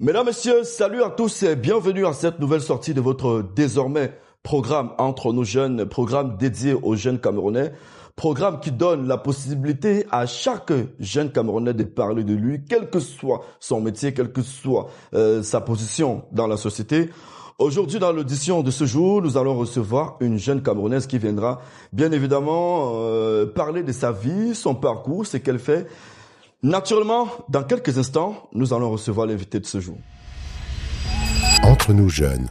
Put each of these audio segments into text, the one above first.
Mesdames, Messieurs, salut à tous et bienvenue à cette nouvelle sortie de votre désormais programme Entre nos jeunes, programme dédié aux jeunes Camerounais, programme qui donne la possibilité à chaque jeune Camerounais de parler de lui, quel que soit son métier, quelle que soit sa position dans la société. Aujourd'hui, dans l'audition de ce jour, nous allons recevoir une jeune Camerounaise qui viendra bien évidemment parler de sa vie, son parcours, ce qu'elle fait. Naturellement, dans quelques instants, nous allons recevoir l'invité de ce jour. Entre nous jeunes.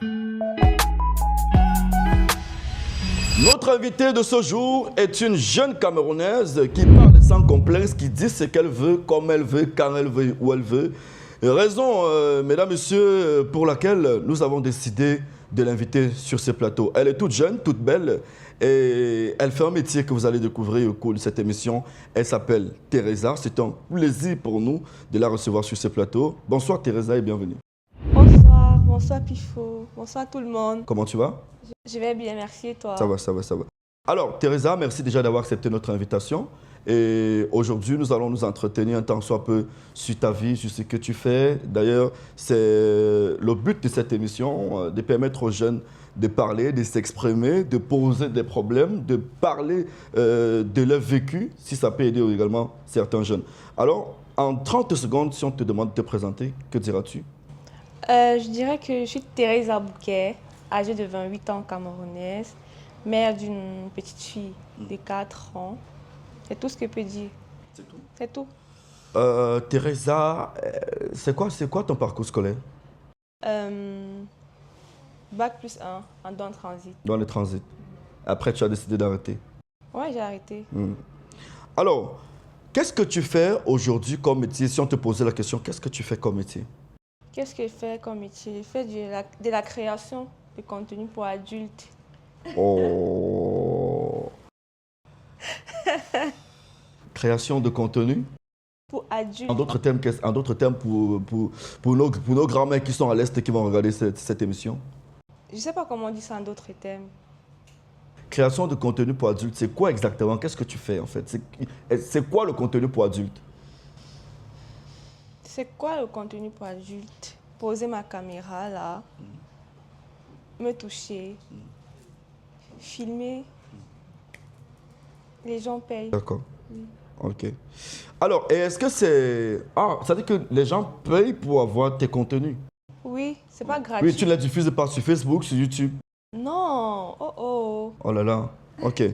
Notre invitée de ce jour est une jeune Camerounaise qui parle sans complexe, qui dit ce qu'elle veut, comme elle veut, quand elle veut, où elle veut. Raison, mesdames, messieurs, pour laquelle nous avons décidé de l'inviter sur ce plateau. Elle est toute jeune, toute belle, et elle fait un métier que vous allez découvrir au cours de cette émission. Elle s'appelle Teresa. C'est un plaisir pour nous de la recevoir sur ce plateau. Bonsoir Teresa et bienvenue. Bonsoir Pifo, bonsoir tout le monde. Comment tu vas? Je vais bien, merci et toi? Ça va. Alors Teresa, merci déjà d'avoir accepté notre invitation. Et aujourd'hui, nous allons nous entretenir un tant soit peu sur ta vie, sur ce que tu fais. D'ailleurs, c'est le but de cette émission, de permettre aux jeunes de parler, de s'exprimer, de poser des problèmes, de parler de leur vécu, si ça peut aider également certains jeunes. Alors, en 30 secondes, si on te demande de te présenter, que diras-tu? Je dirais que je suis Teresa Bouquet, âgée de 28 ans, camerounaise, mère d'une petite fille de 4 ans. C'est tout ce que je peux dire. C'est tout. C'est tout. Teresa, c'est quoi ton parcours scolaire? Bac plus 1 en dans le transit. Dans le transit. Après, tu as décidé d'arrêter. Ouais, j'ai arrêté. Alors, qu'est-ce que tu fais aujourd'hui comme métier? Si on te posait la question, qu'est-ce que tu fais comme métier? Qu'est-ce que je fais comme métier? Je fais de la création de contenu pour adultes. Oh. Création de contenu. Pour adultes. En d'autres termes pour nos grands-mères qui sont à l'Est et qui vont regarder cette émission. Je ne sais pas comment on dit ça en d'autres termes. Création de contenu pour adultes, c'est quoi exactement? Qu'est-ce que tu fais en fait? C'est quoi le contenu pour adultes? C'est quoi le contenu pour adultes? Poser ma caméra là, me toucher, filmer, les gens payent. D'accord. Ok. Alors, est-ce que c'est... Ah, ça veut dire que les gens payent pour avoir tes contenus? Oui, c'est pas gratuit. Oui, tu les diffuses pas sur Facebook, sur YouTube? Non, oh. Oh là là, ok.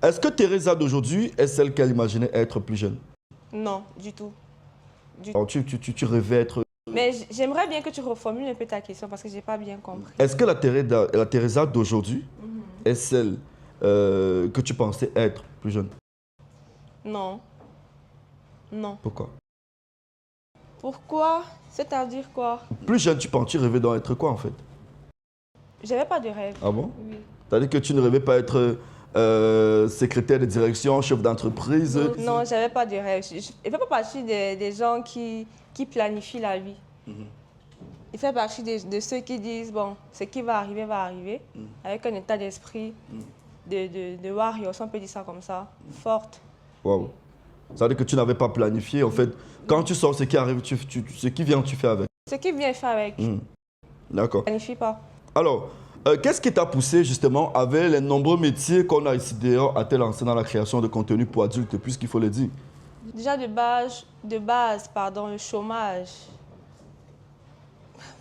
Est-ce que Teresa d'aujourd'hui est celle qu'elle imaginait être plus jeune? Non, du tout. Alors, tu rêvais être... Mais j'aimerais bien que tu reformules un peu ta question parce que j'ai pas bien compris. Est-ce que la Teresa d'aujourd'hui est celle que tu pensais être plus jeune? Non. Non. Pourquoi? Pourquoi? C'est-à-dire quoi? Plus jeune, tu rêvais d'être quoi en fait? J'avais pas de rêve. Ah bon? Oui. C'est-à-dire que tu ne rêvais pas être secrétaire de direction, chef d'entreprise? Non, j'avais pas de rêve. Je ne fais pas partie des gens qui planifient la vie. Il fait partie de ceux qui disent, bon, ce qui va arriver, avec un état d'esprit de warrior, si on peut dire ça comme ça, forte. Waouh. Ça veut dire que tu n'avais pas planifié. En fait, quand tu sors, ce qui arrive, ce qui vient, tu fais avec. Ce qui vient faire avec, je ne D'accord. planifie pas. Alors, qu'est-ce qui t'a poussé justement avec les nombreux métiers qu'on a ici dehors à te lancer dans la création de contenu pour adultes, puisqu'il faut le dire? Déjà de base, le chômage.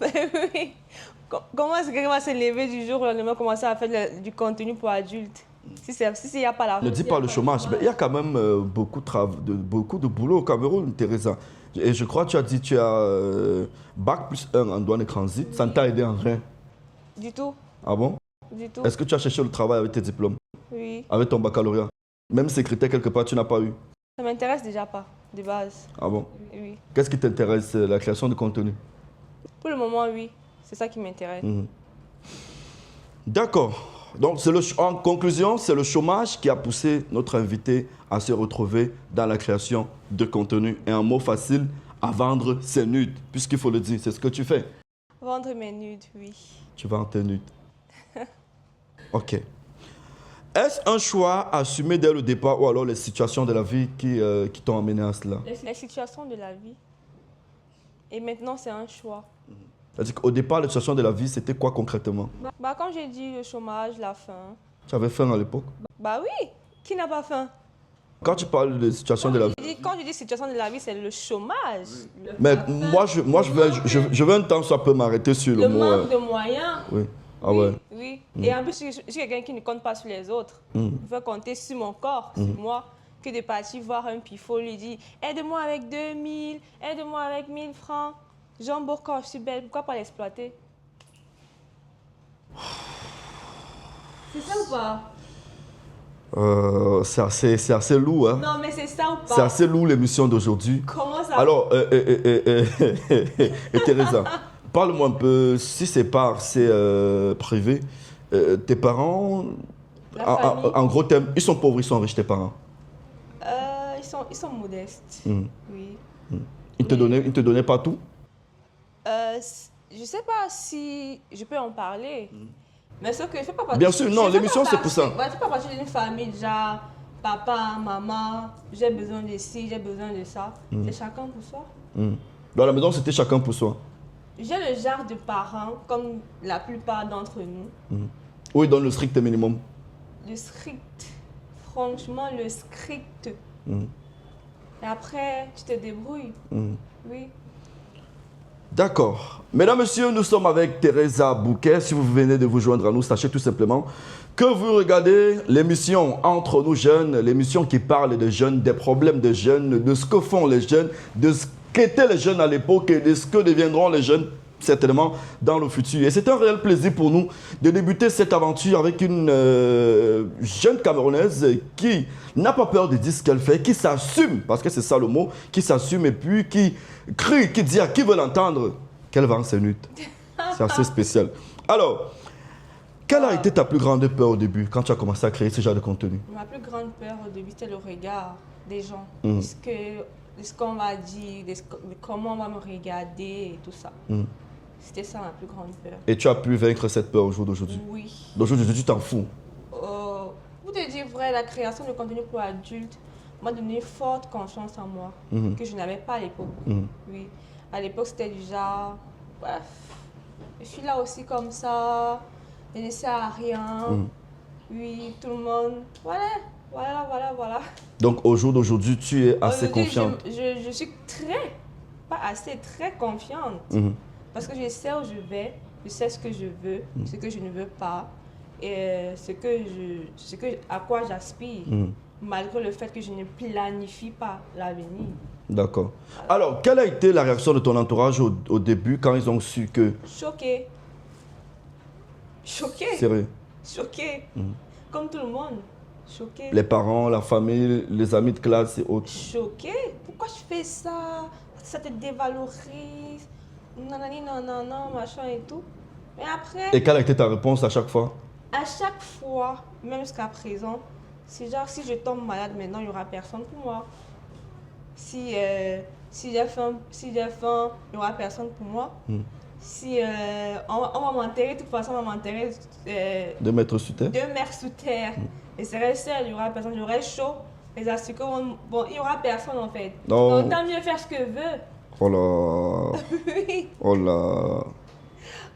Oui. Comment est-ce que va se lever du jour au lendemain commencer à faire du contenu pour adultes? Si y a pas l'argent. Ne dis pas le chômage, mais il y a quand même beaucoup de boulot au Cameroun, Teresa. Et je crois que tu as dit que tu as Bac plus 1 en douane et transit. Ça ne t'a aidé en rien? Du tout, Ah bon? du tout. Est-ce que tu as cherché le travail avec tes diplômes? Oui. Avec ton baccalauréat? Même secrétaire quelque part, tu n'as pas eu? Ça m'intéresse déjà pas, de base. Ah bon? Oui. Qu'est-ce qui t'intéresse? La création de contenu? Pour le moment, oui. C'est ça qui m'intéresse. D'accord. Donc, en conclusion, c'est le chômage qui a poussé notre invité à se retrouver dans la création de contenu. Et un mot facile, à vendre ses nudes. Puisqu'il faut le dire, c'est ce que tu fais. Vendre mes nudes, oui. Tu vends tes nudes. Ok. Est-ce un choix assumé dès le départ ou alors les situations de la vie qui t'ont amené à cela? Les situations de la vie Et maintenant, c'est un choix. C'est-à-dire qu'au départ, la situation de la vie, c'était quoi concrètement? Bah, quand j'ai dit le chômage, la faim. Tu avais faim à l'époque? Bah oui, qui n'a pas faim? Quand tu parles de situation de la vie... Quand je dis situation de la vie, c'est le chômage. Mais je veux un temps soit peu m'arrêter sur le Le mot... manque de moyens. Oui. Ah Oui, ouais. oui. Et en plus, je suis quelqu'un qui ne compte pas sur les autres. Je veux compter sur mon corps, sur moi, que de partir voir un pifo, lui dire aide-moi avec 2000, aide-moi avec 1000 francs. Jean Bourcor, je suis belle, pourquoi pas l'exploiter? C'est ça ou pas? C'est assez lourd, hein? Non, mais c'est ça ou pas? C'est assez lourd l'émission d'aujourd'hui. Comment ça? Alors, Teresa, parle-moi un peu, si c'est privé, tes parents, La famille. en gros termes, ils sont pauvres, ils sont riches, tes parents? Ils sont modestes. Oui. Ils te donnaient pas tout? Je sais pas si je peux en parler. Mais sauf que je fais pas partie. Bien sûr, non, l'émission c'est pour ça. Ouais, je fais pas partie d'une famille déjà, papa, maman, j'ai besoin de ci, j'ai besoin de ça. C'est chacun pour soi. Dans la maison, c'était chacun pour soi. J'ai le genre de parents, comme la plupart d'entre nous. Où ils donnent le strict minimum? Le strict. Franchement, le strict. Et après, tu te débrouilles. Oui. D'accord. Mesdames, Messieurs, nous sommes avec Teresa Bouquet. Si vous venez de vous joindre à nous, sachez tout simplement que vous regardez l'émission Entre nous jeunes, l'émission qui parle des jeunes, des problèmes des jeunes, de ce que font les jeunes, de ce qu'étaient les jeunes à l'époque et de ce que deviendront les jeunes certainement dans le futur. Et c'est un réel plaisir pour nous de débuter cette aventure avec une jeune Camerounaise qui n'a pas peur de dire ce qu'elle fait, qui s'assume, parce que c'est ça le mot, qui s'assume et puis qui crie, qui dit à qui veut l'entendre qu'elle vend ses nudes. C'est assez spécial. Alors, quelle a été ta plus grande peur au début quand tu as commencé à créer ce genre de contenu? Ma plus grande peur au début, c'était le regard des gens. Mm. De ce qu'on va dire, de comment on va me regarder et tout ça. Mm. C'était ça ma plus grande peur. Et tu as pu vaincre cette peur au jour d'aujourd'hui? Oui. D'aujourd'hui, tu t'en fous? Pour te dire vrai, la création de contenu pour adultes m'a donné une forte confiance en moi que je n'avais pas à l'époque. Oui. À l'époque, c'était du genre, bref, je suis là aussi comme ça, je ne sers à rien. Oui, tout le monde, voilà. Donc au jour d'aujourd'hui, tu es assez Aujourd'hui, confiante? Je suis très confiante. Parce que je sais où je vais, je sais ce que je veux, ce que je ne veux pas, et à quoi j'aspire, malgré le fait que je ne planifie pas l'avenir. D'accord. Alors, quelle a été la réaction de ton entourage au début quand ils ont su que... Choquée. Sérieux? Choquée. Comme tout le monde. Choquée. Les parents, la famille, les amis de classe et autres. Choquée. Pourquoi je fais ça? Ça te dévalorise. Non, machin et tout. Mais après... Et quelle a été ta réponse à chaque fois? À chaque fois, même jusqu'à présent, c'est genre si je tombe malade maintenant, il n'y aura personne pour moi. Si j'ai faim, il n'y aura personne pour moi. Si on va m'enterrer, de toute façon, on va m'enterrer 2 mètres sous terre? 2 mètres sous terre. Et c'est seul, il n'y aura personne, j'aurai chaud. Les asticots, bon, il n'y aura personne en fait. Non. Donc, autant mieux faire ce que je veux. Oh là. Oui. Oh là.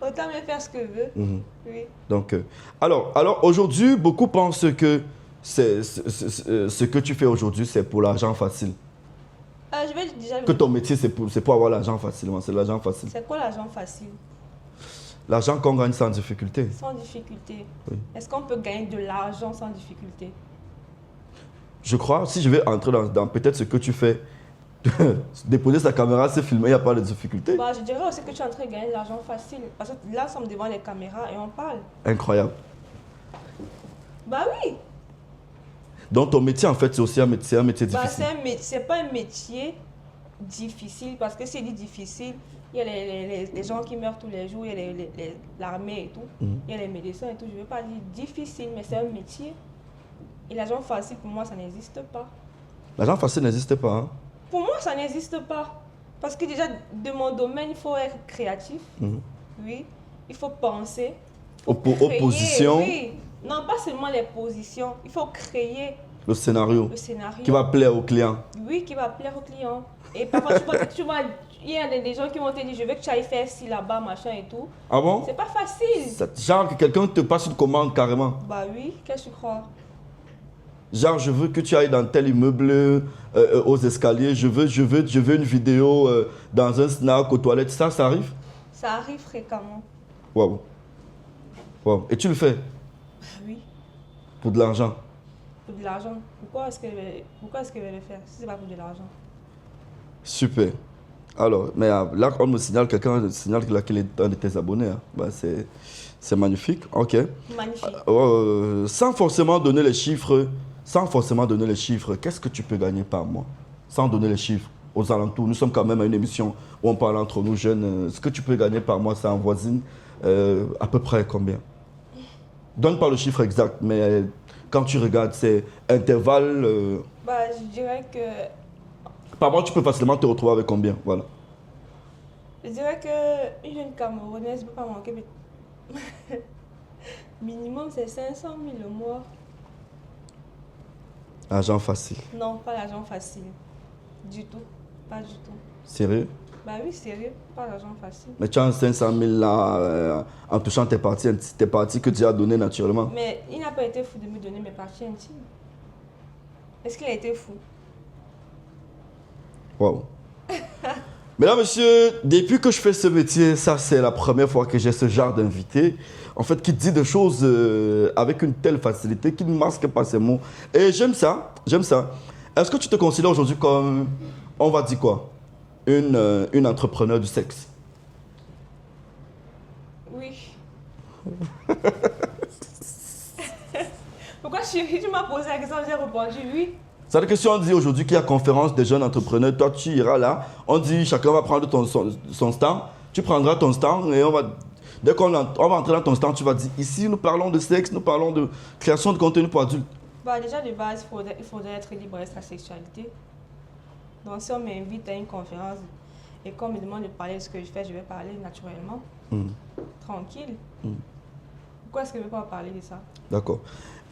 Autant mieux faire ce que je veux. Oui. Donc, alors aujourd'hui, beaucoup pensent que ce que tu fais aujourd'hui, c'est pour l'argent facile. Je vais déjà... Que ton métier, c'est pour avoir l'argent facilement. C'est l'argent facile. C'est quoi l'argent facile? L'argent qu'on gagne sans difficulté. Sans difficulté. Oui. Est-ce qu'on peut gagner de l'argent sans difficulté? Je crois, si je vais entrer dans peut-être ce que tu fais, déposer sa caméra, c'est filmé, il n'y a pas de difficulté. Bah, je dirais aussi que tu es en train de gagner de l'argent facile. Parce que là, nous sommes devant les caméras et on parle. Incroyable. Bah oui. Donc ton métier, en fait, c'est aussi un métier Bah, difficile. c'est pas un métier difficile. Parce que s'il dit difficile, il y a les gens qui meurent tous les jours, il y a l'armée et tout. Il y a les médecins et tout. Je ne veux pas dire difficile, mais c'est un métier. Et l'argent facile, pour moi, ça n'existe pas. L'argent facile n'existe pas. Hein? Pour moi, ça n'existe pas. Parce que déjà, de mon domaine, il faut être créatif. Oui. Il faut penser. Opposition. Oui. Non, pas seulement les positions. Il faut créer Le scénario. le scénario. Qui va plaire au client. Oui, qui va plaire au client. Et parfois, il y a des gens qui vont te dire, je veux que tu ailles faire ci là-bas, machin et tout. Ah bon? C'est pas facile. Genre que quelqu'un te passe une commande carrément. Bah oui, qu'est-ce que tu crois? Genre, je veux que tu ailles dans tel immeuble, aux escaliers, je veux une vidéo dans un snack, aux toilettes, ça arrive? Ça arrive fréquemment. Waouh. Waouh. Et tu le fais Bah oui, pour de l'argent? pour de l'argent. Pourquoi est-ce que je vais le faire si c'est pas pour de l'argent? Super. Alors, mais là, on me signale, quelqu'un signale qu'il est un de tes abonnés. Hein. Bah, c'est magnifique. OK. Magnifique. Sans forcément donner les chiffres, qu'est-ce que tu peux gagner par mois? Sans donner les chiffres aux alentours. Nous sommes quand même à une émission où on parle entre nous jeunes. Ce que tu peux gagner par mois, ça en voisine à peu près combien? Donne pas le chiffre exact, mais quand tu regardes, c'est intervalle. Bah, je dirais que Par mois, tu peux facilement te retrouver avec combien? Voilà. Je dirais qu'une jeune Camerounaise ne peut pas manquer. Minimum, c'est 500 000 le mois. Argent facile. Non, pas l'argent facile. Du tout. Pas du tout. Sérieux? Bah oui, sérieux. Pas l'argent facile. Mais tu as un 500 000 là, en touchant tes parties que tu as données naturellement. Mais il n'a pas été fou de me donner mes parties intimes. Est-ce qu'il a été fou? Waouh. Mesdames, messieurs, depuis que je fais ce métier, ça c'est la première fois que j'ai ce genre d'invité, en fait, qui dit des choses avec une telle facilité, qui ne masque pas ses mots. Et j'aime ça, j'aime ça. Est-ce que tu te considères aujourd'hui comme, on va dire quoi, une entrepreneur du sexe? Oui. Pourquoi tu m'as posé la question, j'ai répondu oui. C'est-à-dire que si on dit aujourd'hui qu'il y a conférence des jeunes entrepreneurs, toi tu iras là, on dit chacun va prendre son stand, tu prendras ton stand et dès qu'on va entrer dans ton stand, tu vas dire ici nous parlons de sexe, nous parlons de création de contenu pour adultes. Bah déjà de base, il faudrait être libre de sa sexualité. Donc si on m'invite à une conférence et qu'on me demande de parler de ce que je fais, je vais parler naturellement, tranquille. Pourquoi est-ce que je ne vais pas parler de ça? D'accord.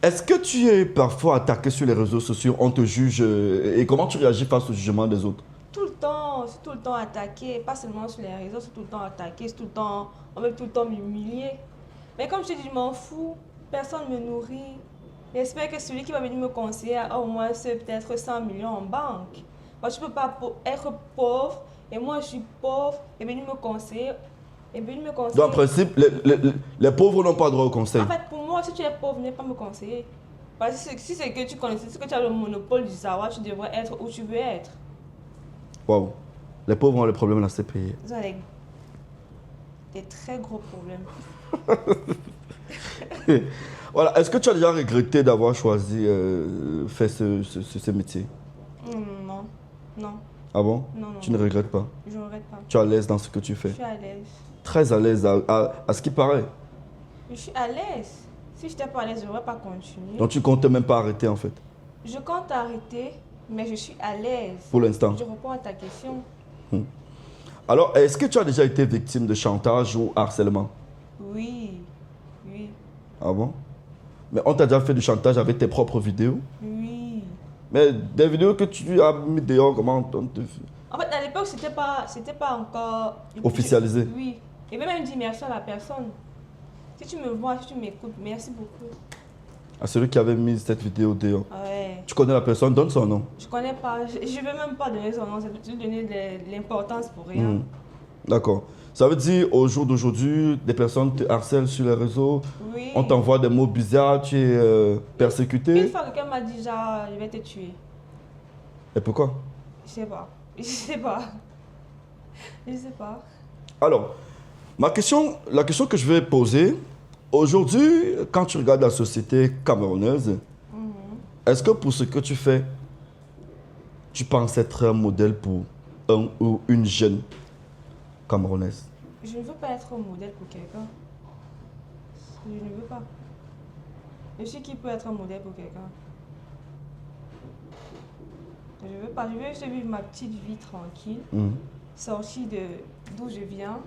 Est-ce que tu es parfois attaqué sur les réseaux sociaux, on te juge et comment tu réagis face au jugement des autres? Tout le temps, c'est tout le temps attaqué, pas seulement sur les réseaux, c'est tout le temps attaqué, c'est tout le temps, on veut tout le temps m'humilier. Mais comme je te dis, je m'en fous, personne ne me nourrit. J'espère que celui qui va venir me conseiller a au moins peut-être 100 millions en banque. Moi, tu ne peux pas être pauvre et moi je suis pauvre et venir me conseiller. Donc en principe, les pauvres n'ont pas droit au conseil. En fait, pour moi, si tu es pauvre, ne pas me conseiller. Parce que si c'est que tu connais, si tu as le monopole du savoir, tu devrais être où tu veux être. Waouh. Les pauvres ont les problèmes à se payer. Ils ont des très gros problèmes. Voilà. Est-ce que tu as déjà regretté d'avoir choisi faire ce métier? Non, non, Ah bon? non, non. Tu ne regrettes pas? Je ne regrette pas. Tu es à l'aise dans ce que tu Je fais? suis à l'aise. Très à l'aise à ce qui paraît. Je suis à l'aise. Si je n'étais pas à l'aise, je n'aurais pas continué. Donc tu comptes même pas arrêter en fait, Je compte arrêter, mais je suis à l'aise. pour l'instant. Je réponds à ta question. Alors, est-ce que tu as déjà été victime de chantage ou harcèlement? Oui, oui, Ah bon? Mais on t'a déjà fait du chantage avec tes propres vidéos? oui. Mais des vidéos que tu as mis dehors, comment on te fait? En fait, à l'époque, c'était pas encore Officialisé. Oui. Et même dire merci à la personne. Si tu me vois, si tu m'écoutes, merci beaucoup. À celui qui avait mis cette vidéo dehors. Ouais. Tu connais la personne, donne son nom. Je connais pas, je veux même pas donner son nom, c'est de donner de l'importance pour rien. D'accord. Ça veut dire, au jour d'aujourd'hui, des personnes te harcèlent sur les réseaux, Oui. on t'envoie des mots bizarres, tu es persécuté. Une fois quelqu'un m'a dit genre, je vais te tuer. Et pourquoi? Je sais pas. Je sais pas. Je sais pas. Alors, la question que je vais poser, aujourd'hui, quand tu regardes la société camerounaise, est-ce que pour ce que tu fais, tu penses être un modèle pour un ou une jeune camerounaise? Je ne veux pas être un modèle pour quelqu'un. Je ne veux pas. Je suis qui peut être un modèle pour quelqu'un. Je veux pas. Je veux juste vivre ma petite vie tranquille, sortir d'où je viens,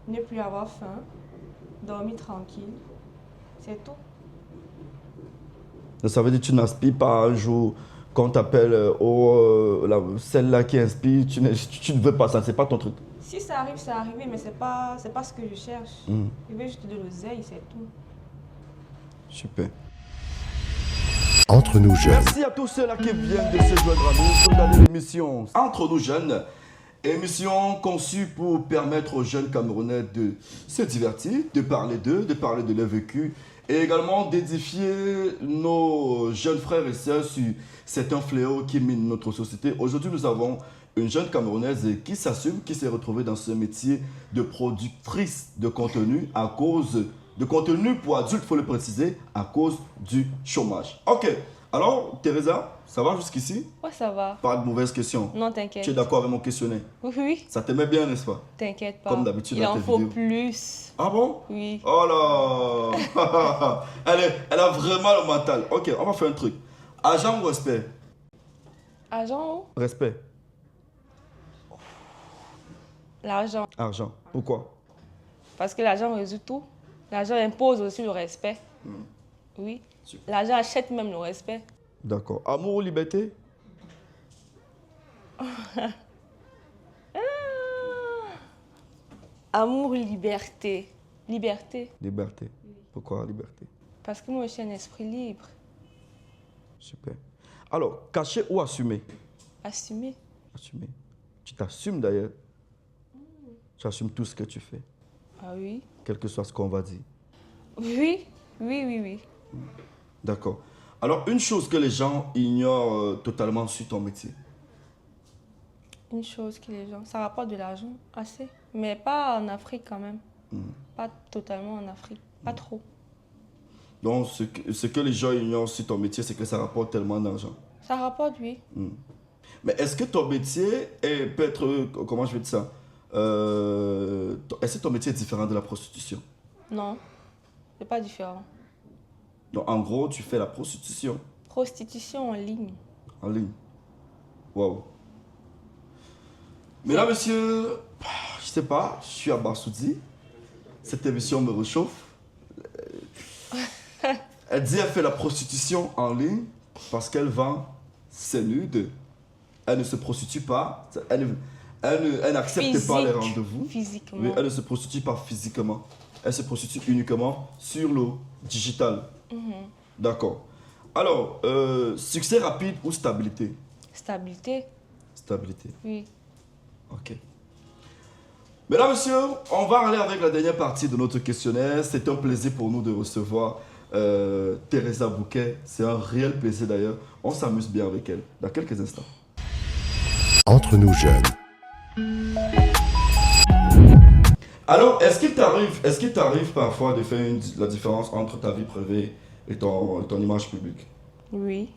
ne plus avoir faim, dormir tranquille. C'est tout. Ça veut dire que tu n'aspires pas un jour Quand on t'appelle celle-là qui inspire, tu ne veux pas ça, c'est pas ton truc. Si ça arrive, ça arrive, mais c'est pas ce que je cherche. Je veux juste de l'oseille, c'est tout. Super. Entre nous jeunes. Merci à tous ceux-là qui viennent de se joindre à nous pour regarder l'émission Entre nous jeunes. Émission conçue pour permettre aux jeunes Camerounais de se divertir, de parler d'eux, de parler de leur vécu et également d'édifier nos jeunes frères et sœurs sur certains fléaux qui minent notre société. Aujourd'hui, nous avons une jeune Camerounaise qui s'assume, qui s'est retrouvée dans ce métier de productrice de contenu à cause de contenu pour adultes, il faut le préciser, à cause du chômage. Ok, alors Teresa, ça va jusqu'ici? Ouais, ça va. Pas de mauvaises questions. Non, t'inquiète. Tu es d'accord avec mon questionnaire? Oui, oui. Ça t'aimait bien, n'est-ce pas? T'inquiète pas. Comme d'habitude Il dans en tes faut vidéos. plus. Ah bon? Oui. Oh là elle a vraiment le mental. Ok, on va faire un truc. Agent ou respect? Argent ou? Respect. L'argent. Argent. Pourquoi? Parce que l'argent résout tout. L'argent impose aussi le respect. Oui. Super. L'argent achète même le respect. D'accord. Amour ou liberté? Amour, liberté. Liberté. Liberté. Pourquoi liberté? Parce que moi, je suis un esprit libre. Super. Alors, cacher ou assumer? Assumer. Assumer. Tu t'assumes d'ailleurs. Tu assumes tout ce que tu fais, Ah oui. quel que soit ce qu'on va dire. Oui. Oui, oui, oui. D'accord. Alors, une chose que les gens ignorent totalement sur ton métier. Une chose que les gens... Ça rapporte de l'argent, assez. Mais pas en Afrique quand même. Pas totalement en Afrique. Pas trop. Donc, ce que les gens ignorent sur ton métier, c'est que ça rapporte tellement d'argent. Ça rapporte, oui. Mais est-ce que ton métier peut être... Comment je vais dire ça? Est-ce que ton métier est différent de la prostitution? Non. C'est pas différent. Donc, en gros, tu fais la prostitution Prostitution en ligne. en ligne. Waouh. Mesdames, messieurs, je sais pas, je suis à Barsoudi. Cette émission me réchauffe. Elle dit qu'elle fait la prostitution en ligne parce qu'elle vend ses nudes. Elle ne se prostitue pas. Elle n'accepte pas les rendez-vous. Physiquement. Oui, elle ne se prostitue pas physiquement. Elle se prostitue uniquement sur le digital. D'accord. Alors, succès rapide ou stabilité? Stabilité. Stabilité. Oui. Ok. Mesdames, messieurs, on va aller avec la dernière partie de notre questionnaire. C'est un plaisir pour nous de recevoir Teresa Bouquet. C'est un réel plaisir d'ailleurs. On s'amuse bien avec elle dans quelques instants. Entre nous jeunes. Alors, est-ce qu'il t'arrive parfois de faire la différence entre ta vie privée et ton image publique? Oui.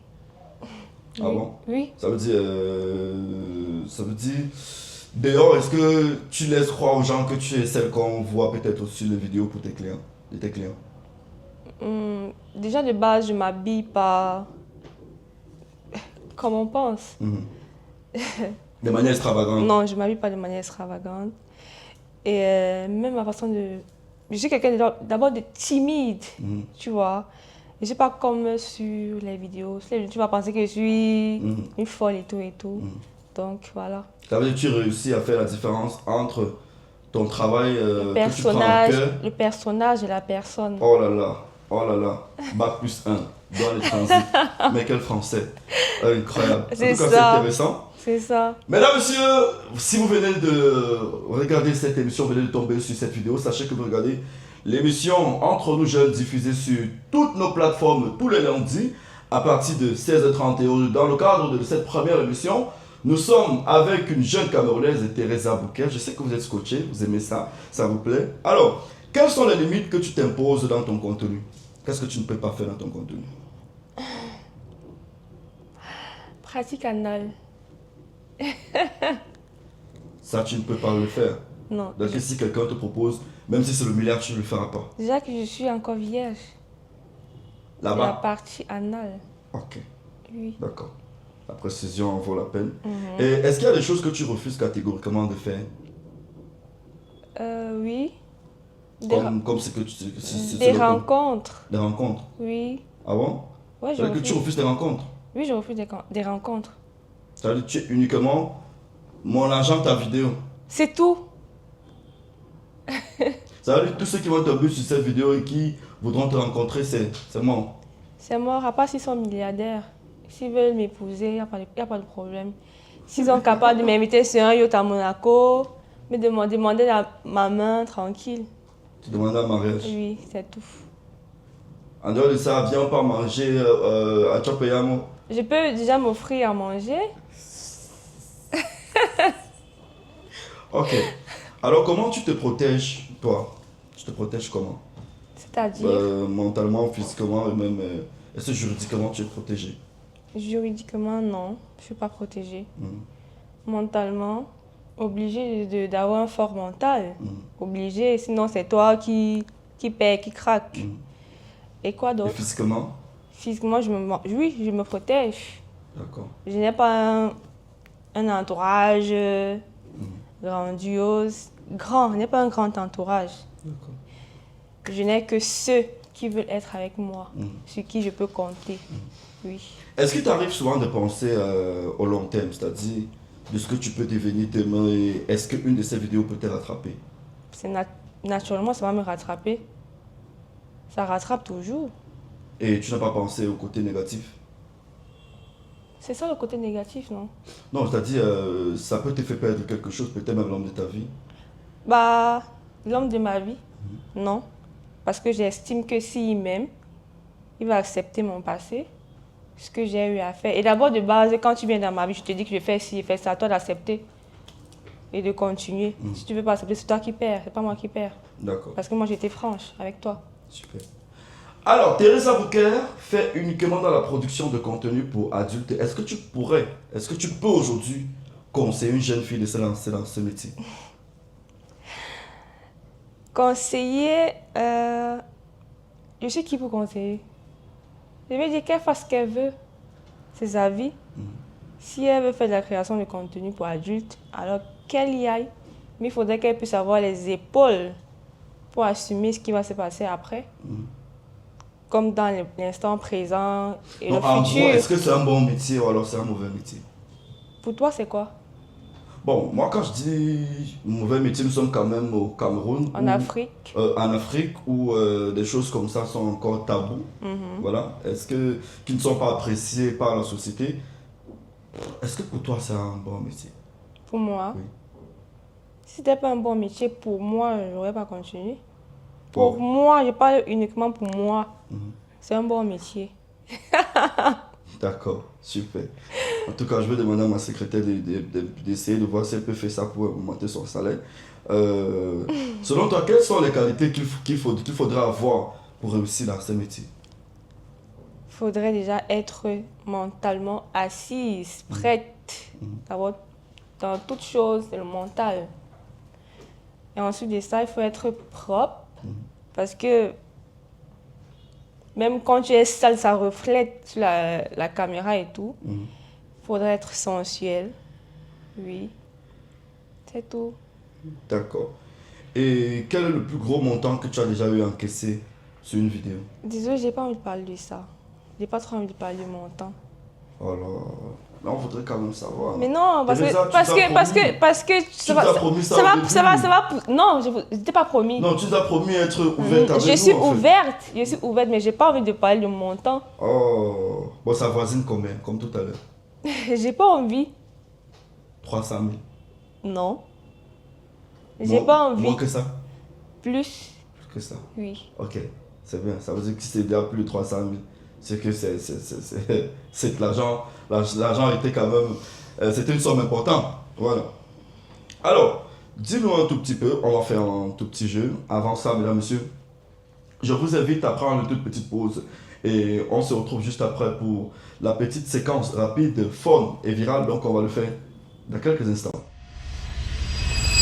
Ah bon? Oui. Ça veut dire, dehors, est-ce que tu laisses croire aux gens que tu es celle qu'on voit peut-être sur les vidéos pour tes clients, de tes clients? Déjà de base, je m'habille pas comme on pense. De manière extravagante? Non, je m'habille pas de manière extravagante. Et même ma façon de... Je suis quelqu'un d'abord de timide, tu vois. Je ne suis pas comme sur les vidéos. Sur les vidéos, tu vas penser que je suis une folle et tout et tout. Donc voilà. Ça veut dire que tu réussis à faire la différence entre ton travail Le que tu prends à cœur. le personnage et la personne. Oh là là, Bac plus 1, dans les transits. Mais quel français, incroyable. En tout C'est cas, c'est ça. intéressant. C'est ça. Mesdames, messieurs, si vous venez de regarder cette émission, vous venez de tomber sur cette vidéo, sachez que vous regardez l'émission Entre nous jeunes diffusée sur toutes nos plateformes tous les lundis à partir de 16h30. Dans le cadre de cette première émission, nous sommes avec une jeune Camerounaise, Teresa Bouquet. Je sais que vous êtes scotché, vous aimez ça, ça vous plaît. Alors, quelles sont les limites que tu t'imposes dans ton contenu? Qu'est-ce que tu ne peux pas faire dans ton contenu? Pratique anale. Ça, tu ne peux pas le faire. Non. Donc, si quelqu'un te propose, même si c'est le milliard, tu ne le feras pas. Déjà que je suis encore vierge. La Là-bas? partie anale. Ok, Oui. d'accord. La précision en vaut la peine. Et est-ce qu'il y a des choses que tu refuses catégoriquement de faire? Oui. Comme c'est que tu... Des rencontres. Des rencontres? Oui. Ah bon? Ouais, Ça veut dire que tu refuses des rencontres? Oui, je refuse des rencontres. Ça veut dire que tu es uniquement mon agent, ta vidéo. C'est tout. Ça veut dire que tous ceux qui vont tomber sur cette vidéo et qui voudront te rencontrer, c'est moi. C'est mort, à part s'ils sont milliardaires. S'ils veulent m'épouser, il n'y a pas de problème. S'ils sont capables de m'inviter sur un yacht à Monaco, me demander ma main tranquille. Tu demandes un mariage. Oui, c'est tout. En dehors de ça, viens pas manger à Chopeyamo. Je peux déjà m'offrir à manger. Ok. Alors, comment tu te protèges, toi? Tu te protèges comment? C'est-à-dire, mentalement, physiquement et même... est-ce que juridiquement tu es protégé? juridiquement, non. Je ne suis pas protégée. Mhm. Mentalement, obligée d'avoir un fort mental. Mhm. Obligée, sinon c'est toi qui paie, qui craque. Mhm. Et quoi Et d'autre? physiquement? Physiquement, je me protège. D'accord. Je n'ai pas un entourage grandiose. Je n'ai pas un grand entourage. D'accord. Je n'ai que ceux qui veulent être avec moi, Mhm. sur qui je peux compter. Oui. Est-ce qu'il t'arrive souvent de penser au long terme, c'est-à-dire de ce que tu peux devenir demain et est-ce qu'une de ces vidéos peut te rattraper? Naturellement, ça va me rattraper. Ça rattrape toujours. Et tu n'as pas pensé au côté négatif? C'est ça le côté négatif, non? Non, c'est-à-dire ça peut te faire perdre quelque chose, peut-être même l'homme de ta vie. Bah, l'homme de ma vie, non. Parce que j'estime que s'il m'aime, il va accepter mon passé, ce que j'ai eu à faire. Et d'abord, de base, quand tu viens dans ma vie, je te dis que je fais ci, fais ça, à toi d'accepter et de continuer. Si tu ne veux pas accepter, c'est toi qui perds, c'est pas moi qui perds. D'accord. Parce que moi, j'étais franche avec toi. Super. Alors, Teresa Bouker fait uniquement dans la production de contenu pour adultes. Est-ce que tu peux aujourd'hui conseiller une jeune fille de se lancer dans ce métier? Conseiller, je sais qui pour conseiller. Je vais dire qu'elle fasse ce qu'elle veut, ses avis. Si elle veut faire de la création de contenu pour adultes, alors qu'elle y aille. Mais il faudrait qu'elle puisse avoir les épaules pour assumer ce qui va se passer après. Comme dans l'instant présent et Donc, le en futur. gros, est-ce que c'est un bon métier ou alors c'est un mauvais métier? Pour toi, c'est quoi? Bon, moi quand je dis mauvais métier, nous sommes quand même au Cameroun. En Afrique? En Afrique où des choses comme ça sont encore tabous. Voilà. Qui ne sont pas appréciées par la société. Est-ce que pour toi c'est un bon métier? Pour moi? Oui. Si c'était pas un bon métier, pour moi, je n'aurais pas continué. Bon. Pour moi, je parle uniquement pour moi. C'est un bon métier. D'accord, super. En tout cas, je vais demander à ma secrétaire d'essayer de voir si elle peut faire ça pour augmenter son salaire. Selon toi, quelles sont les qualités qu'il faudra avoir pour réussir dans ce métier? Il faudrait déjà être mentalement assise, prête. D'abord, dans toute chose, c'est le mental. Et ensuite de ça, il faut être propre. Parce que même quand tu es sale, ça reflète sur la caméra et tout. Il faudrait être sensuel. Oui. C'est tout. D'accord. Et quel est le plus gros montant que tu as déjà eu encaissé sur une vidéo? Désolée, j'ai pas envie de parler de ça. J'ai pas trop envie de parler de montant. Alors, là, on voudrait quand même savoir. Mais non, parce Teresa, que tu t'as promis ça au début. Non, je t'ai pas promis. Non, tu t'as promis être ouverte avec nous. Je suis en fait. ouverte, mais j'ai pas envie de parler de montant. Oh, bon, ça voisine combien, comme tout à l'heure? J'ai pas envie. 300 000. Non. J'ai pas envie. Moins que ça? Plus, Plus que ça. oui. Ok, c'est bien. Ça veut dire que si c'est déjà plus de 300 000, c'est que c'est de l'argent. L'argent était quand même. C'était une somme importante. Voilà. Alors, dis-nous un tout petit peu. On va faire un tout petit jeu. Avant ça, mesdames, messieurs, je vous invite à prendre une toute petite pause. Et on se retrouve juste après pour la petite séquence rapide, fun et virale. Donc, on va le faire dans quelques instants.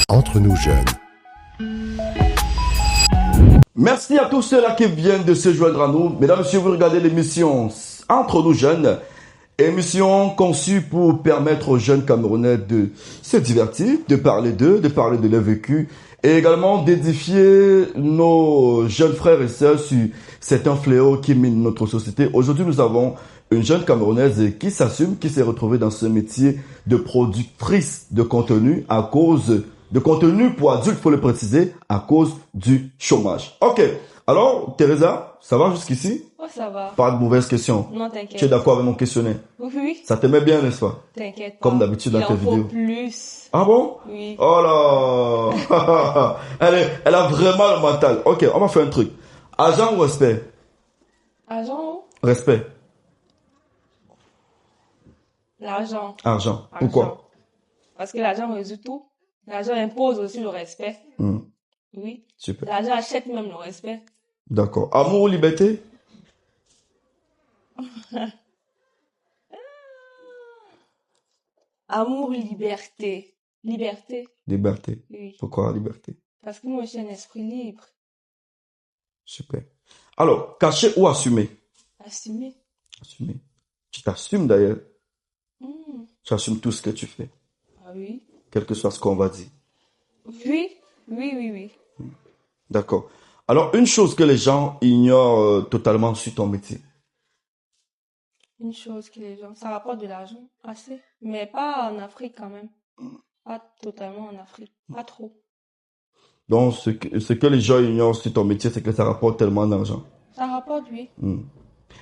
Entre nous jeunes. Merci à tous ceux-là qui viennent de se joindre à nous. Mesdames, messieurs, vous regardez l'émission Entre nous jeunes. Émission conçue pour permettre aux jeunes Camerounais de se divertir, de parler d'eux, de parler de leur vécu et également d'édifier nos jeunes frères et sœurs sur certains fléaux qui minent notre société. Aujourd'hui, nous avons une jeune Camerounaise qui s'assume, qui s'est retrouvée dans ce métier de productrice de contenu à cause de contenu pour adultes, faut le préciser, à cause du chômage. Ok. Alors, Teresa, ça va jusqu'ici? Oh, ça va. Pas de mauvaises questions. Non, t'inquiète. Tu es d'accord avec mon questionnaire? Oui. Ça t'aimait bien, n'est-ce pas? T'inquiète pas. Comme d'habitude dans tes vidéos. Il en faut plus. Ah bon? Oui. Oh là! Elle a vraiment le mental. Ok, on va faire un truc. Argent ou respect? Argent ou? Respect. L'argent. Argent. Pourquoi? Parce que l'argent résout tout. L'argent impose aussi le respect. Oui. Super. L'argent achète même le respect. D'accord. Amour ou liberté? Amour, liberté. Liberté. Liberté. Oui. Pourquoi liberté? Parce que moi, je suis un esprit libre. Super. Alors, cacher ou assumer? Assumer. Assumer. Tu t'assumes d'ailleurs. Mm. Tu assumes tout ce que tu fais. Ah oui. Quel que soit ce qu'on va dire. Oui. D'accord. Alors, une chose que les gens ignorent totalement sur ton métier. Une chose que les gens... Ça rapporte de l'argent, assez. Mais pas en Afrique quand même. Pas totalement en Afrique. Pas trop. Donc, ce que les gens ignorent sur ton métier, c'est que ça rapporte tellement d'argent. Ça rapporte, oui.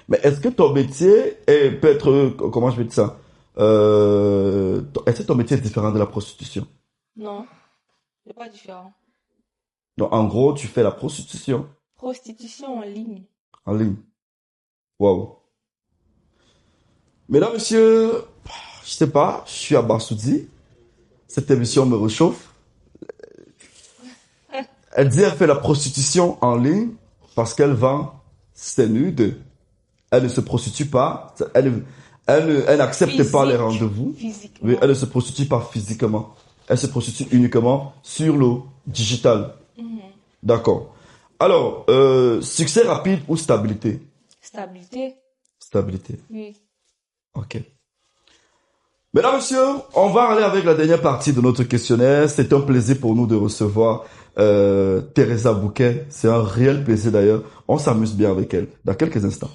Mais est-ce que ton métier peut être... comment je vais dire ça? Est-ce que ton métier est différent de la prostitution? Non. C'est pas différent. Donc, en gros, tu fais la prostitution Prostitution en ligne. en ligne. Waouh. Mesdames, messieurs, je sais pas, je suis à Bassoudi. Cette émission me réchauffe. Elle dit elle fait la prostitution en ligne parce qu'elle vend ses nudes. Elle ne se prostitue pas. Elle n'accepte pas les rendez-vous. Physiquement. Oui, elle ne se prostitue pas physiquement. Elle se prostitue uniquement sur le digital. D'accord. Alors, succès rapide ou stabilité? Stabilité. Stabilité. Oui. Ok. Mesdames, messieurs, on va aller avec la dernière partie de notre questionnaire. C'est un plaisir pour nous de recevoir Teresa Bouquet. C'est un réel plaisir d'ailleurs. On s'amuse bien avec elle. Dans quelques instants.